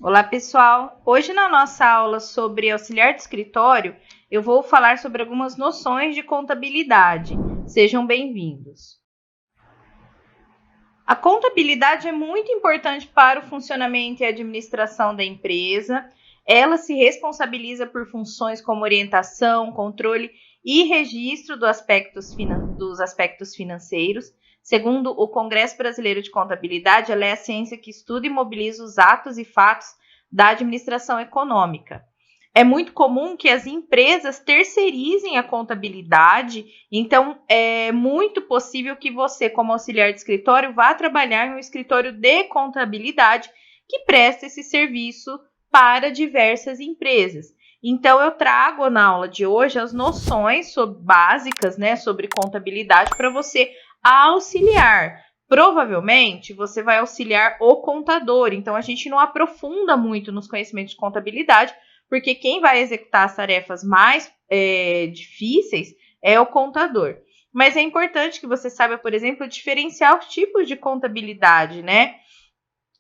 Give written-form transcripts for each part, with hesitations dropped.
Olá, pessoal! Hoje, na nossa aula sobre auxiliar de escritório, eu vou falar sobre algumas noções de contabilidade. Sejam bem-vindos. A contabilidade é muito importante para o funcionamento e administração da empresa. Ela se responsabiliza por funções como orientação, controle e registro dos aspectos financeiros. Segundo o Congresso Brasileiro de Contabilidade, ela é a ciência que estuda e mobiliza os atos e fatos da administração econômica. É muito comum que as empresas terceirizem a contabilidade, então é muito possível que você, como auxiliar de escritório, vá trabalhar em um escritório de contabilidade que presta esse serviço para diversas empresas. Então, eu trago na aula de hoje as noções básicas, sobre contabilidade para você auxiliar. Provavelmente, você vai auxiliar o contador, então a gente não aprofunda muito nos conhecimentos de contabilidade, porque quem vai executar as tarefas mais difíceis é o contador. Mas é importante que você saiba, por exemplo, diferenciar os tipos de contabilidade, né?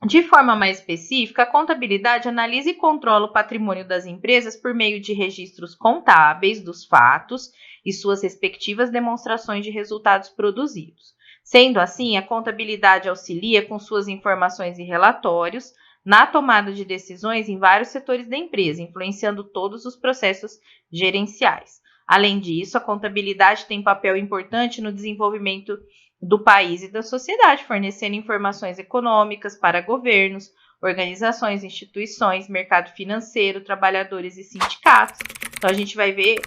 De forma mais específica, a contabilidade analisa e controla o patrimônio das empresas por meio de registros contábeis dos fatos e suas respectivas demonstrações de resultados produzidos. Sendo assim, a contabilidade auxilia com suas informações e relatórios na tomada de decisões em vários setores da empresa, influenciando todos os processos gerenciais. Além disso, a contabilidade tem papel importante no desenvolvimento do país e da sociedade, fornecendo informações econômicas para governos, organizações, instituições, mercado financeiro, trabalhadores e sindicatos. Então, a gente vai ver,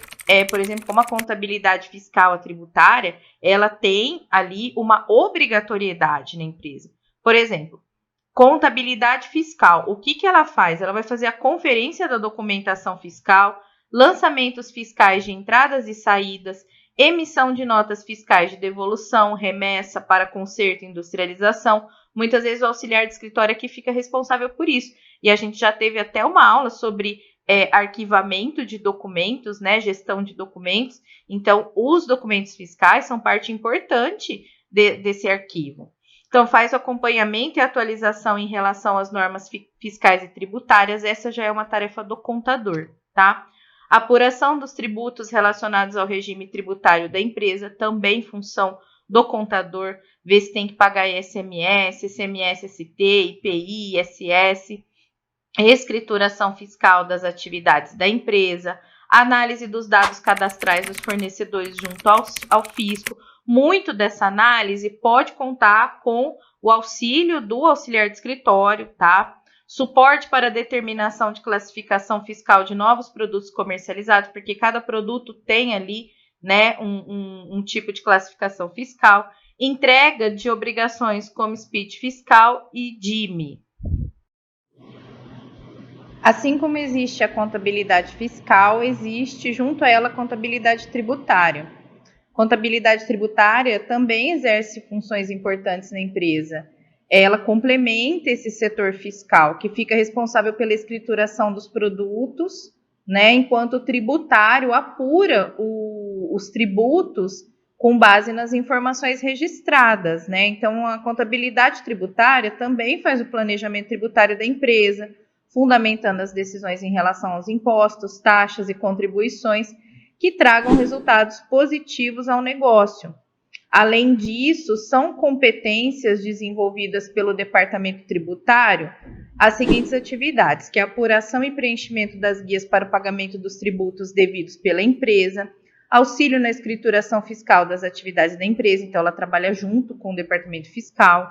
por exemplo, como a contabilidade fiscal, a tributária, ela tem ali uma obrigatoriedade na empresa. Por exemplo, contabilidade fiscal, o que ela faz? Ela vai fazer a conferência da documentação fiscal, lançamentos fiscais de entradas e saídas, emissão de notas fiscais de devolução, remessa para conserto e industrialização. Muitas vezes o auxiliar de escritório aqui fica responsável por isso. E a gente já teve até uma aula sobre arquivamento de documentos, né, gestão de documentos. Então, os documentos fiscais são parte importante desse arquivo. Então, faz o acompanhamento e atualização em relação às normas fiscais e tributárias. Essa já é uma tarefa do contador, tá? Apuração dos tributos relacionados ao regime tributário da empresa, também função do contador, ver se tem que pagar ICMS, ICMS-ST, IPI, ISS, escrituração fiscal das atividades da empresa, análise dos dados cadastrais dos fornecedores junto ao fisco. Muito dessa análise pode contar com o auxílio do auxiliar de escritório, tá? Suporte para determinação de classificação fiscal de novos produtos comercializados, porque cada produto tem ali, né, um tipo de classificação fiscal. Entrega de obrigações como SPIT fiscal e DIME. Assim como existe a contabilidade fiscal, existe junto a ela a contabilidade tributária. Contabilidade tributária também exerce funções importantes na empresa. Ela complementa esse setor fiscal, que fica responsável pela escrituração dos produtos, né, enquanto o tributário apura os tributos com base nas informações registradas, né? Então, a contabilidade tributária também faz o planejamento tributário da empresa, fundamentando as decisões em relação aos impostos, taxas e contribuições que tragam resultados positivos ao negócio. Além disso, são competências desenvolvidas pelo Departamento Tributário as seguintes atividades, que é a apuração e preenchimento das guias para o pagamento dos tributos devidos pela empresa, auxílio na escrituração fiscal das atividades da empresa, então ela trabalha junto com o Departamento Fiscal,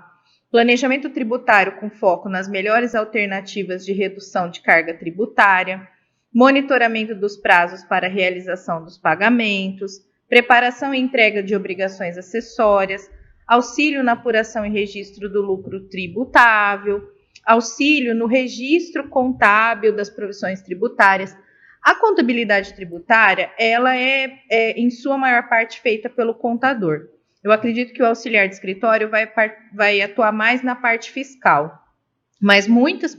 planejamento tributário com foco nas melhores alternativas de redução de carga tributária, monitoramento dos prazos para a realização dos pagamentos, preparação e entrega de obrigações acessórias, auxílio na apuração e registro do lucro tributável, auxílio no registro contábil das provisões tributárias. A contabilidade tributária, ela é em sua maior parte feita pelo contador. Eu acredito que o auxiliar de escritório vai atuar mais na parte fiscal. Mas muitas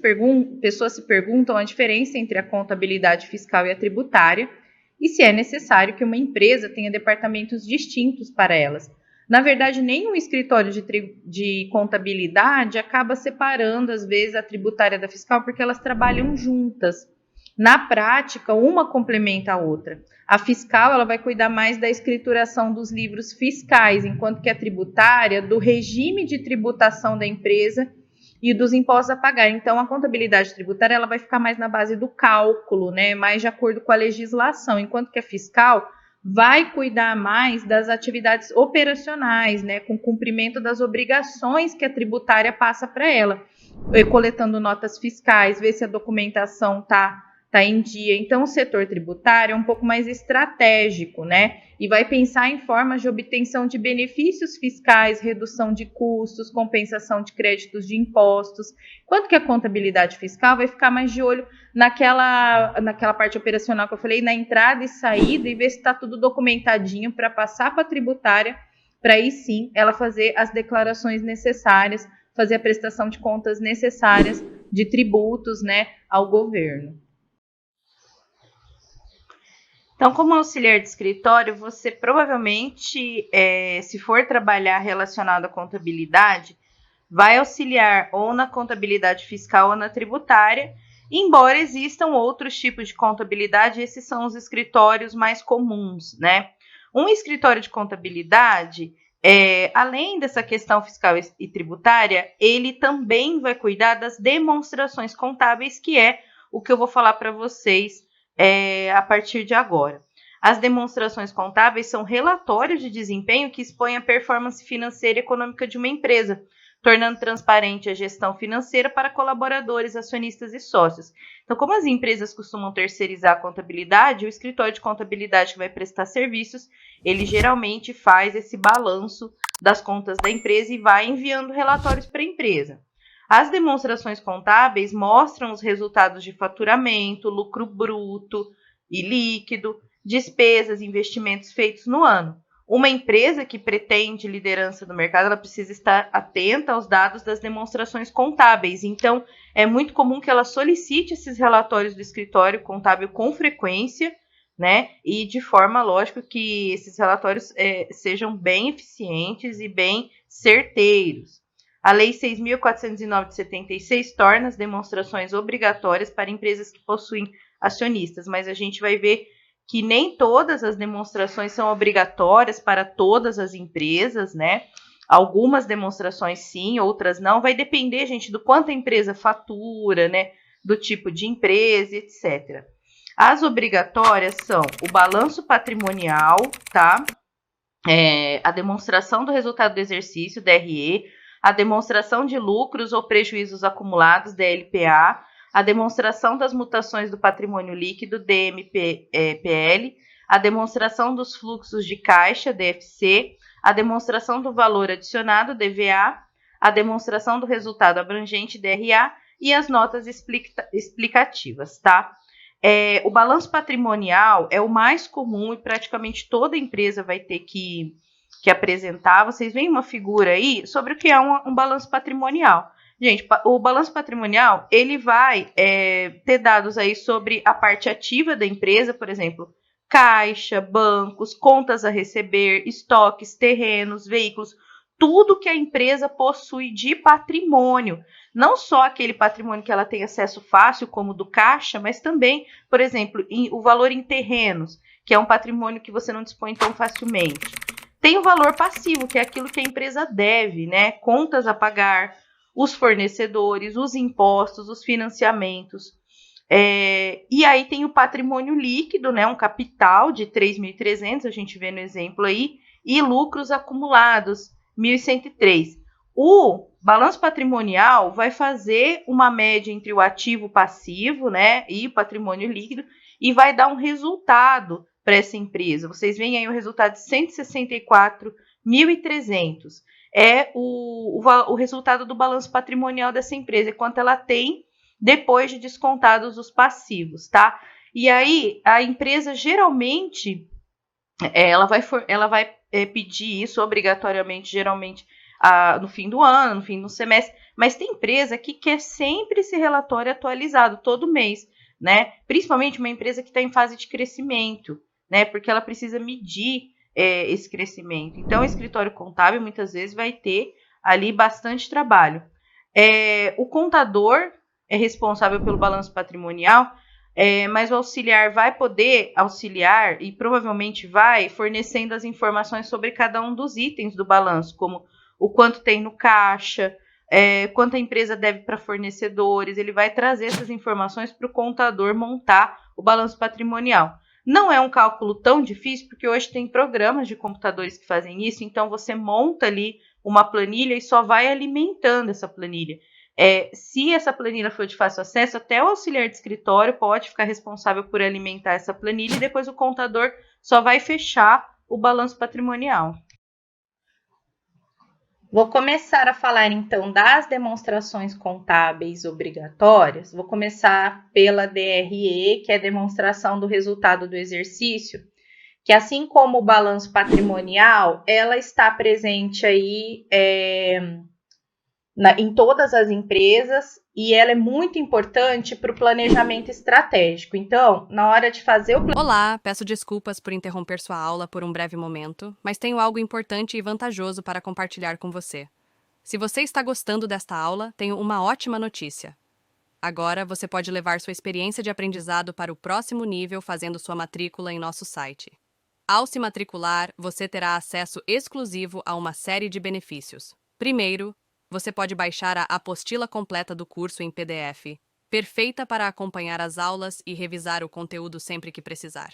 pessoas se perguntam a diferença entre a contabilidade fiscal e a tributária e se é necessário que uma empresa tenha departamentos distintos para elas. Na verdade, nenhum escritório de contabilidade acaba separando, às vezes, a tributária da fiscal, porque elas trabalham juntas. Na prática, uma complementa a outra. A fiscal ela vai cuidar mais da escrituração dos livros fiscais, enquanto que a tributária do regime de tributação da empresa e dos impostos a pagar. Então, a contabilidade tributária ela vai ficar mais na base do cálculo, né, mais de acordo com a legislação, enquanto que a fiscal vai cuidar mais das atividades operacionais, né, com o cumprimento das obrigações que a tributária passa para ela, coletando notas fiscais, ver se a documentação está em dia. Então, o setor tributário é um pouco mais estratégico, né? E vai pensar em formas de obtenção de benefícios fiscais, redução de custos, compensação de créditos de impostos. Enquanto que a contabilidade fiscal vai ficar mais de olho naquela parte operacional que eu falei, na entrada e saída, e ver se está tudo documentadinho para passar para a tributária, para aí sim ela fazer as declarações necessárias, fazer a prestação de contas necessárias de tributos, né, ao governo. Então, como auxiliar de escritório, você provavelmente, se for trabalhar relacionado à contabilidade, vai auxiliar ou na contabilidade fiscal ou na tributária, embora existam outros tipos de contabilidade, esses são os escritórios mais comuns, né? Um escritório de contabilidade, além dessa questão fiscal e tributária, ele também vai cuidar das demonstrações contábeis, que é o que eu vou falar para vocês a partir de agora. As demonstrações contábeis são relatórios de desempenho que expõem a performance financeira e econômica de uma empresa, tornando transparente a gestão financeira para colaboradores, acionistas e sócios. Então, como as empresas costumam terceirizar a contabilidade, o escritório de contabilidade que vai prestar serviços, ele geralmente faz esse balanço das contas da empresa e vai enviando relatórios para a empresa. As demonstrações contábeis mostram os resultados de faturamento, lucro bruto e líquido, despesas e investimentos feitos no ano. Uma empresa que pretende liderança no mercado, ela precisa estar atenta aos dados das demonstrações contábeis. Então, é muito comum que ela solicite esses relatórios do escritório contábil com frequência, né? E de forma, lógico, que esses relatórios sejam bem eficientes e bem certeiros. A Lei 6.409 de 76 torna as demonstrações obrigatórias para empresas que possuem acionistas, mas a gente vai ver que nem todas as demonstrações são obrigatórias para todas as empresas, né? Algumas demonstrações sim, outras não. Vai depender, gente, do quanto a empresa fatura, né? Do tipo de empresa, etc. As obrigatórias são o balanço patrimonial, tá? A demonstração do resultado do exercício, DRE, a demonstração de lucros ou prejuízos acumulados, DLPA, a demonstração das mutações do patrimônio líquido, DMPL, a demonstração dos fluxos de caixa, DFC, a demonstração do valor adicionado, DVA, a demonstração do resultado abrangente, DRA, e as notas explicativas, tá? O balanço patrimonial é o mais comum e praticamente toda empresa vai ter que apresentar. Vocês veem uma figura aí sobre o que é um balanço patrimonial. Gente, o balanço patrimonial, ele vai ter dados aí sobre a parte ativa da empresa, por exemplo, caixa, bancos, contas a receber, estoques, terrenos, veículos, tudo que a empresa possui de patrimônio. Não só aquele patrimônio que ela tem acesso fácil, como do caixa, mas também, por exemplo, o valor em terrenos, que é um patrimônio que você não dispõe tão facilmente. Tem o valor passivo, que é aquilo que a empresa deve, né? Contas a pagar, os fornecedores, os impostos, os financiamentos. E aí tem o patrimônio líquido, né? Um capital de 3.300, a gente vê no exemplo aí, e lucros acumulados, 1.103. O balanço patrimonial vai fazer uma média entre o ativo passivo, né, e o patrimônio líquido, e vai dar um resultado para essa empresa. Vocês veem aí o resultado de 164.300. É o resultado do balanço patrimonial dessa empresa, quanto ela tem depois de descontados os passivos, tá? E aí, a empresa geralmente, ela vai pedir isso obrigatoriamente, geralmente, no fim do ano, no fim do semestre, mas tem empresa que quer sempre esse relatório atualizado, todo mês, né? Principalmente uma empresa que está em fase de crescimento, né? Porque ela precisa medir esse crescimento. Então, o escritório contábil muitas vezes vai ter ali bastante trabalho. O contador é responsável pelo balanço patrimonial, mas o auxiliar vai poder auxiliar e provavelmente vai fornecendo as informações sobre cada um dos itens do balanço, como o quanto tem no caixa, quanto a empresa deve para fornecedores. Ele vai trazer essas informações para o contador montar o balanço patrimonial. Não é um cálculo tão difícil, porque hoje tem programas de computadores que fazem isso, então você monta ali uma planilha e só vai alimentando essa planilha. Se essa planilha for de fácil acesso, até o auxiliar de escritório pode ficar responsável por alimentar essa planilha e depois o contador só vai fechar o balanço patrimonial. Vou começar a falar então das demonstrações contábeis obrigatórias. Vou começar pela DRE, que é a demonstração do resultado do exercício, que assim como o balanço patrimonial, ela está presente aí em todas as empresas e ela é muito importante para o planejamento estratégico. Então, na hora de fazer o Olá, peço desculpas por interromper sua aula por um breve momento, mas tenho algo importante e vantajoso para compartilhar com você. Se você está gostando desta aula, tenho uma ótima notícia. Agora você pode levar sua experiência de aprendizado para o próximo nível fazendo sua matrícula em nosso site. Ao se matricular, você terá acesso exclusivo a uma série de benefícios. Primeiro, você pode baixar a apostila completa do curso em PDF, perfeita para acompanhar as aulas e revisar o conteúdo sempre que precisar.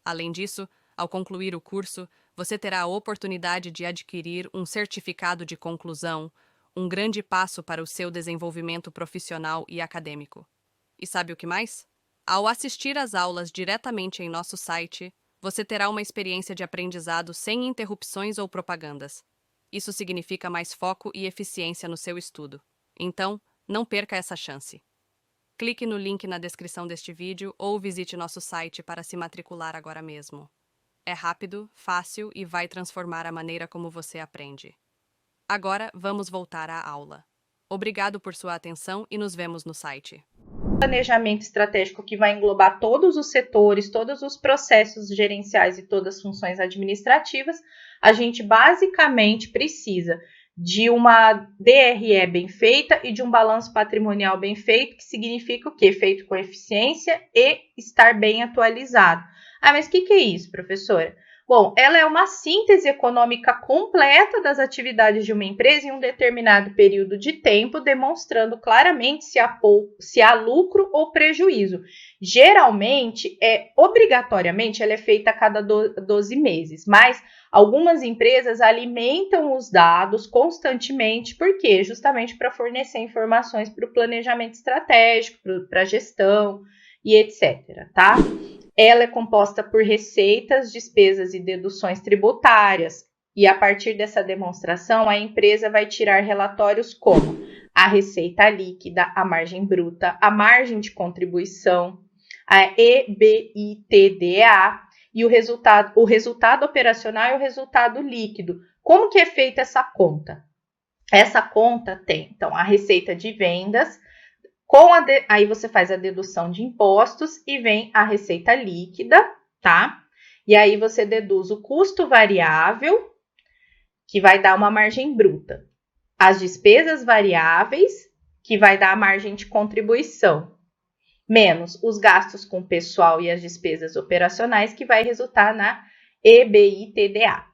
Além disso, ao concluir o curso, você terá a oportunidade de adquirir um certificado de conclusão, um grande passo para o seu desenvolvimento profissional e acadêmico. E sabe o que mais? Ao assistir às aulas diretamente em nosso site, você terá uma experiência de aprendizado sem interrupções ou propagandas. Isso significa mais foco e eficiência no seu estudo. Então, não perca essa chance. Clique no link na descrição deste vídeo ou visite nosso site para se matricular agora mesmo. É rápido, fácil e vai transformar a maneira como você aprende. Agora, vamos voltar à aula. Obrigado por sua atenção e nos vemos no site. Planejamento estratégico que vai englobar todos os setores, todos os processos gerenciais e todas as funções administrativas, a gente basicamente precisa de uma DRE bem feita e de um balanço patrimonial bem feito, que significa o quê? Feito com eficiência e estar bem atualizado. Ah, mas o que é isso, professora? Bom, ela é uma síntese econômica completa das atividades de uma empresa em um determinado período de tempo, demonstrando claramente se há lucro ou prejuízo. Geralmente, obrigatoriamente, ela é feita a cada 12 meses, mas algumas empresas alimentam os dados constantemente, por quê? Justamente para fornecer informações para o planejamento estratégico, para a gestão e etc., tá? Ela é composta por receitas, despesas e deduções tributárias. E a partir dessa demonstração, a empresa vai tirar relatórios como a receita líquida, a margem bruta, a margem de contribuição, a EBITDA e o resultado operacional e o resultado líquido. Como que é feita essa conta? Essa conta tem, então, a receita de vendas, aí você faz a dedução de impostos e vem a receita líquida, tá? E aí você deduz o custo variável, que vai dar uma margem bruta. As despesas variáveis, que vai dar a margem de contribuição. Menos os gastos com pessoal e as despesas operacionais, que vai resultar na EBITDA.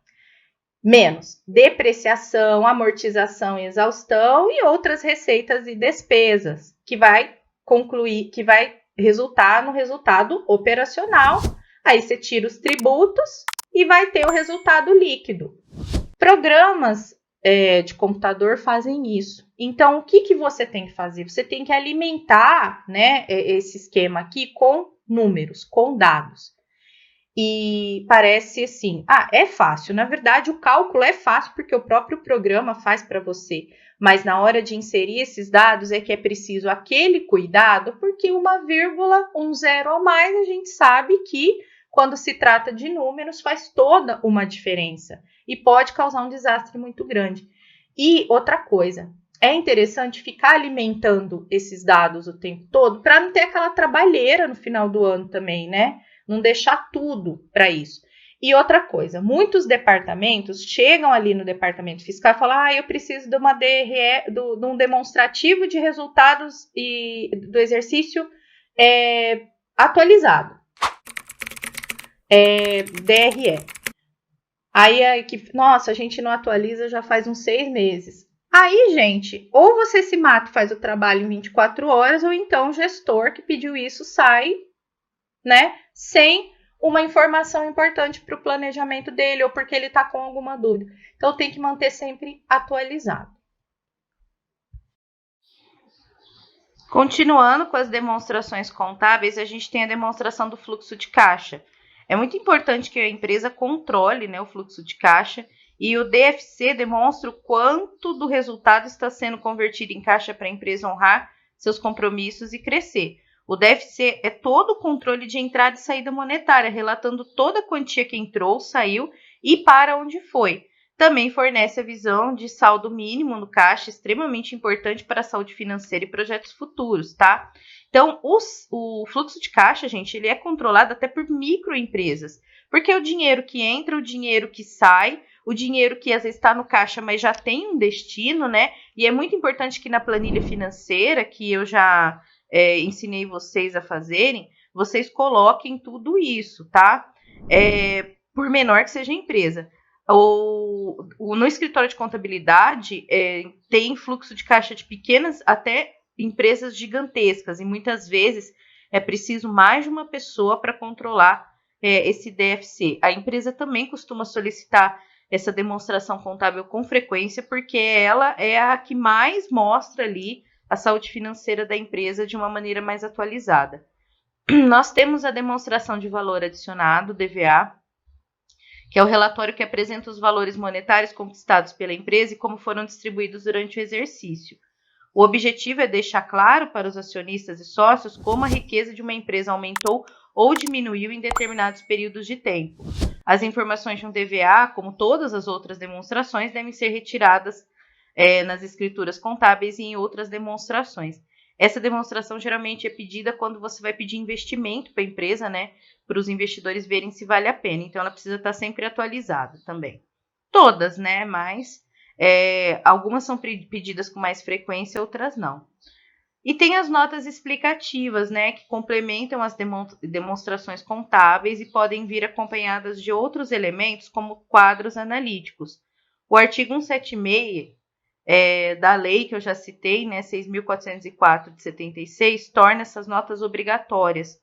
Menos depreciação, amortização e exaustão e outras receitas e despesas, que vai resultar no resultado operacional. Aí você tira os tributos e vai ter o resultado líquido. Programas de computador fazem isso. Então, o que você tem que fazer? Você tem que alimentar, né, esse esquema aqui com números, com dados. E parece assim, é fácil. Na verdade, o cálculo é fácil porque o próprio programa faz para você. Mas na hora de inserir esses dados é que é preciso aquele cuidado, porque uma vírgula, um zero a mais, a gente sabe que quando se trata de números faz toda uma diferença e pode causar um desastre muito grande. E outra coisa, é interessante ficar alimentando esses dados o tempo todo para não ter aquela trabalheira no final do ano também, né? Não deixar tudo para isso. E outra coisa, muitos departamentos chegam ali no departamento fiscal e falam: eu preciso de uma DRE, de um demonstrativo de resultados e do exercício atualizado. DRE. Aí a equipe, nossa, a gente não atualiza já faz uns 6 meses. Aí, gente, ou você se mata e faz o trabalho em 24 horas, ou então o gestor que pediu isso sai, né, sem uma informação importante para o planejamento dele, ou porque ele está com alguma dúvida. Então, tem que manter sempre atualizado. Continuando com as demonstrações contábeis, a gente tem a demonstração do fluxo de caixa. É muito importante que a empresa controle, né, o fluxo de caixa, e o DFC demonstra o quanto do resultado está sendo convertido em caixa para a empresa honrar seus compromissos e crescer. O DFC é todo o controle de entrada e saída monetária, relatando toda a quantia que entrou, saiu e para onde foi. Também fornece a visão de saldo mínimo no caixa, extremamente importante para a saúde financeira e projetos futuros, tá? Então, o fluxo de caixa, gente, ele é controlado até por microempresas, porque é o dinheiro que entra, o dinheiro que sai, o dinheiro que às vezes está no caixa, mas já tem um destino, né? E é muito importante que na planilha financeira, que eu já ensinei vocês a fazerem, vocês coloquem tudo isso, tá? Por menor que seja a empresa. No escritório de contabilidade, tem fluxo de caixa de pequenas até empresas gigantescas, e muitas vezes é preciso mais de uma pessoa para controlar esse DFC. A empresa também costuma solicitar essa demonstração contábil com frequência, porque ela é a que mais mostra ali a saúde financeira da empresa de uma maneira mais atualizada. Nós temos a demonstração de valor adicionado, DVA, que é o relatório que apresenta os valores monetários conquistados pela empresa e como foram distribuídos durante o exercício. O objetivo é deixar claro para os acionistas e sócios como a riqueza de uma empresa aumentou ou diminuiu em determinados períodos de tempo. As informações de um DVA, como todas as outras demonstrações, devem ser retiradas nas escrituras contábeis e em outras demonstrações. Essa demonstração geralmente é pedida quando você vai pedir investimento para a empresa, né? Para os investidores verem se vale a pena. Então, ela precisa estar sempre atualizada também. Todas, né? Mas algumas são pedidas com mais frequência, outras não. E tem as notas explicativas, né? Que complementam as demonstrações contábeis e podem vir acompanhadas de outros elementos, como quadros analíticos. O artigo 176 da lei que eu já citei, né, 6.404 de 76, torna essas notas obrigatórias.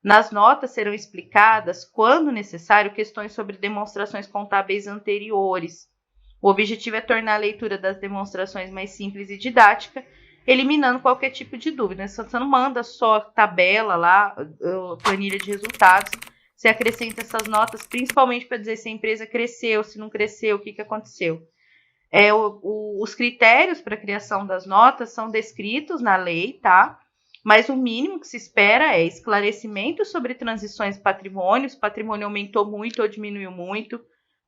Nas notas serão explicadas, quando necessário, questões sobre demonstrações contábeis anteriores. O objetivo é tornar a leitura das demonstrações mais simples e didática, eliminando qualquer tipo de dúvida. Você não manda só tabela lá, planilha de resultados, você acrescenta essas notas, principalmente para dizer se a empresa cresceu, se não cresceu, o que aconteceu. Os critérios para a criação das notas são descritos na lei, tá? Mas o mínimo que se espera é esclarecimento sobre transições de patrimônio, se o patrimônio aumentou muito ou diminuiu muito,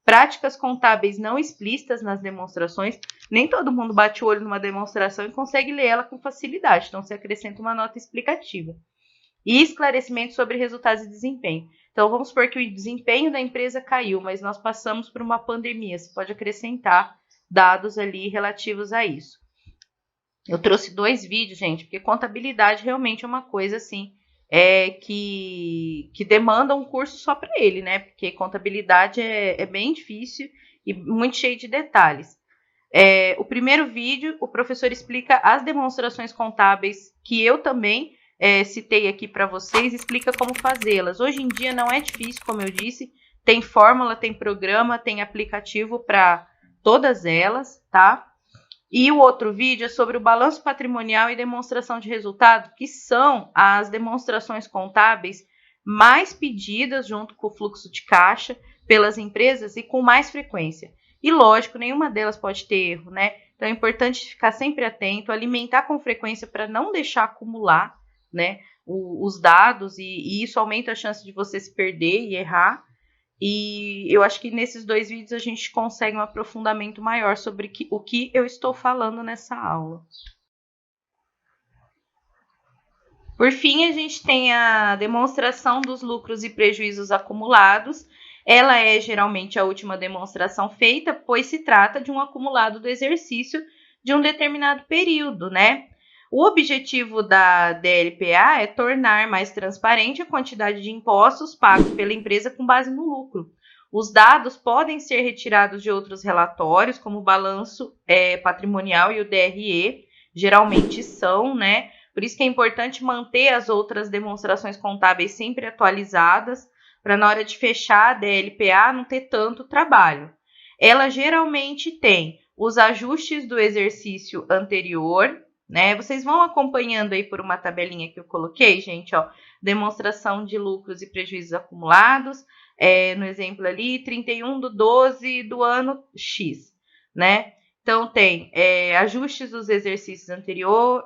práticas contábeis não explícitas nas demonstrações. Nem todo mundo bate o olho numa demonstração e consegue ler ela com facilidade, então se acrescenta uma nota explicativa. E esclarecimento sobre resultados e desempenho. Então, vamos supor que o desempenho da empresa caiu, mas nós passamos por uma pandemia, você pode acrescentar dados ali relativos a isso. Eu trouxe 2 vídeos, gente, porque contabilidade realmente é uma coisa assim que demanda um curso só para ele, né? Porque contabilidade é bem difícil e muito cheio de detalhes. O primeiro vídeo, o professor explica as demonstrações contábeis que eu também citei aqui para vocês, explica como fazê-las. Hoje em dia não é difícil, como eu disse, tem fórmula, tem programa, tem aplicativo para todas elas, tá? E o outro vídeo é sobre o balanço patrimonial e demonstração de resultado, que são as demonstrações contábeis mais pedidas junto com o fluxo de caixa pelas empresas e com mais frequência. E lógico, nenhuma delas pode ter erro, né? Então é importante ficar sempre atento, alimentar com frequência para não deixar acumular, né, os dados e isso aumenta a chance de você se perder e errar. E eu acho que nesses 2 vídeos a gente consegue um aprofundamento maior sobre o que eu estou falando nessa aula. Por fim, a gente tem a demonstração dos lucros e prejuízos acumulados. ela é geralmente a última demonstração feita, pois se trata de um acumulado do exercício de um determinado período, né? O objetivo da DLPA é tornar mais transparente a quantidade de impostos pagos pela empresa com base no lucro. Os dados podem ser retirados de outros relatórios, como o balanço patrimonial e o DRE, geralmente são, né? Por isso que é importante manter as outras demonstrações contábeis sempre atualizadas, para na hora de fechar a DLPA não ter tanto trabalho. Ela geralmente tem os ajustes do exercício anterior, né? Vocês vão acompanhando aí por uma tabelinha que eu coloquei, gente, ó, demonstração de lucros e prejuízos acumulados, no exemplo ali, 31/12 do ano X, né? Então, tem ajustes do exercício anterior,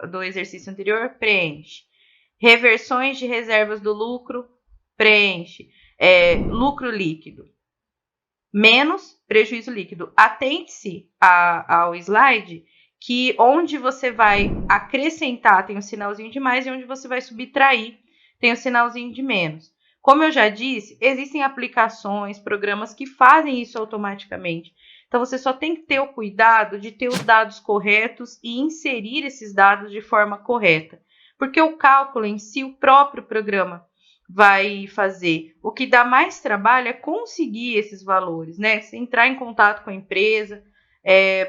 preenche. Reversões de reservas do lucro, preenche. Lucro líquido, menos prejuízo líquido. Atente-se ao slide que onde você vai acrescentar tem um sinalzinho de mais e onde você vai subtrair tem um sinalzinho de menos. Como eu já disse, existem aplicações, programas que fazem isso automaticamente. Então, você só tem que ter o cuidado de ter os dados corretos e inserir esses dados de forma correta. Porque o cálculo em si, o próprio programa vai fazer. O que dá mais trabalho é conseguir esses valores, né? Você entrar em contato com a empresa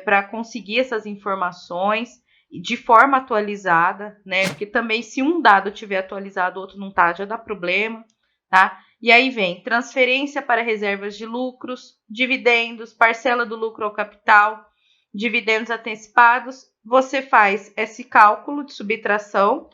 para conseguir essas informações de forma atualizada, né? Porque também se um dado estiver atualizado, o outro não está, já dá problema, tá? E aí vem transferência para reservas de lucros, dividendos, parcela do lucro ao capital, dividendos antecipados. Você faz esse cálculo de subtração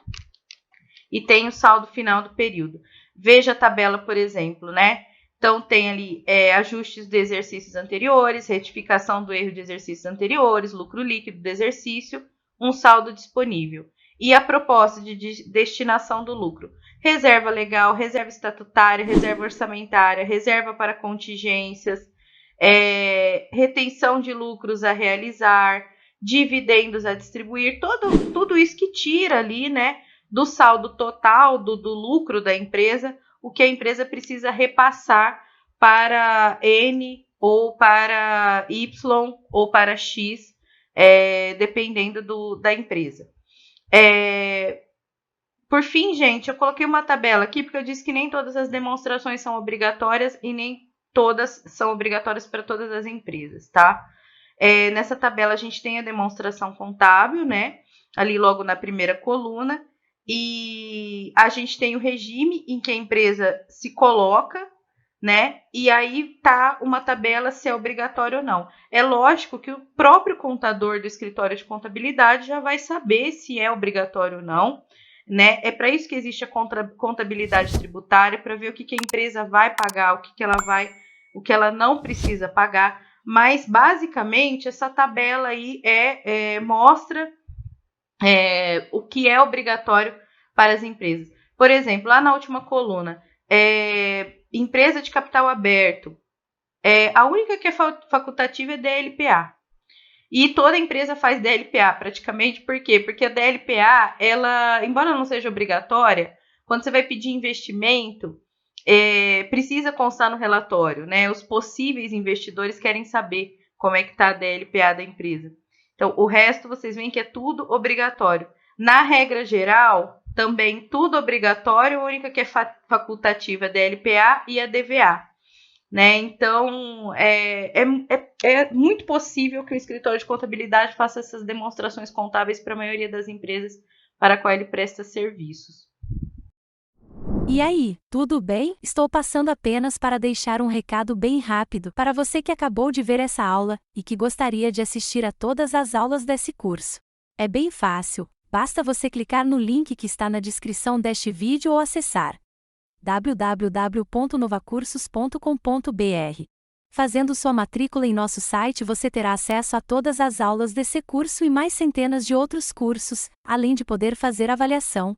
e tem o saldo final do período. Veja a tabela, por exemplo, né? Então, tem ali ajustes de exercícios anteriores, retificação do erro de exercícios anteriores, lucro líquido do exercício, um saldo disponível. E a proposta de destinação do lucro. Reserva legal, reserva estatutária, reserva orçamentária, reserva para contingências, retenção de lucros a realizar, dividendos a distribuir, tudo isso que tira ali, né, do saldo total do lucro da empresa, o que a empresa precisa repassar para N ou para Y ou para X, dependendo da empresa. Por fim, gente, eu coloquei uma tabela aqui porque eu disse que nem todas as demonstrações são obrigatórias e nem todas são obrigatórias para todas as empresas, tá? Nessa tabela a gente tem a demonstração contábil, né? Ali logo na primeira coluna. E a gente tem o regime em que a empresa se coloca, né? E aí tá uma tabela se é obrigatório ou não. É lógico que o próprio contador do escritório de contabilidade já vai saber se é obrigatório ou não, né? É para isso que existe a contabilidade tributária, para ver o que a empresa vai pagar, o que ela não precisa pagar. Mas basicamente essa tabela aí mostra o que é obrigatório para as empresas. Por exemplo, lá na última coluna, empresa de capital aberto, a única que é facultativa é DLPA. E toda empresa faz DLPA praticamente, por quê? Porque a DLPA, ela, embora não seja obrigatória, quando você vai pedir investimento, precisa constar no relatório, né? Os possíveis investidores querem saber como é que está a DLPA da empresa. Então, o resto vocês veem que é tudo obrigatório. Na regra geral, também tudo obrigatório, a única que é facultativa é a DLPA e a DVA. Né? Então, é muito possível que o escritório de contabilidade faça essas demonstrações contábeis para a maioria das empresas para a qual ele presta serviços. E aí, tudo bem? Estou passando apenas para deixar um recado bem rápido para você que acabou de ver essa aula e que gostaria de assistir a todas as aulas desse curso. É bem fácil, basta você clicar no link que está na descrição deste vídeo ou acessar www.novacursos.com.br. Fazendo sua matrícula em nosso site, você terá acesso a todas as aulas desse curso e mais centenas de outros cursos, além de poder fazer avaliação.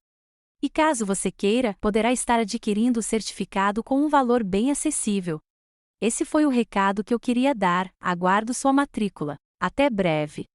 E caso você queira, poderá estar adquirindo o certificado com um valor bem acessível. Esse foi o recado que eu queria dar, aguardo sua matrícula. Até breve!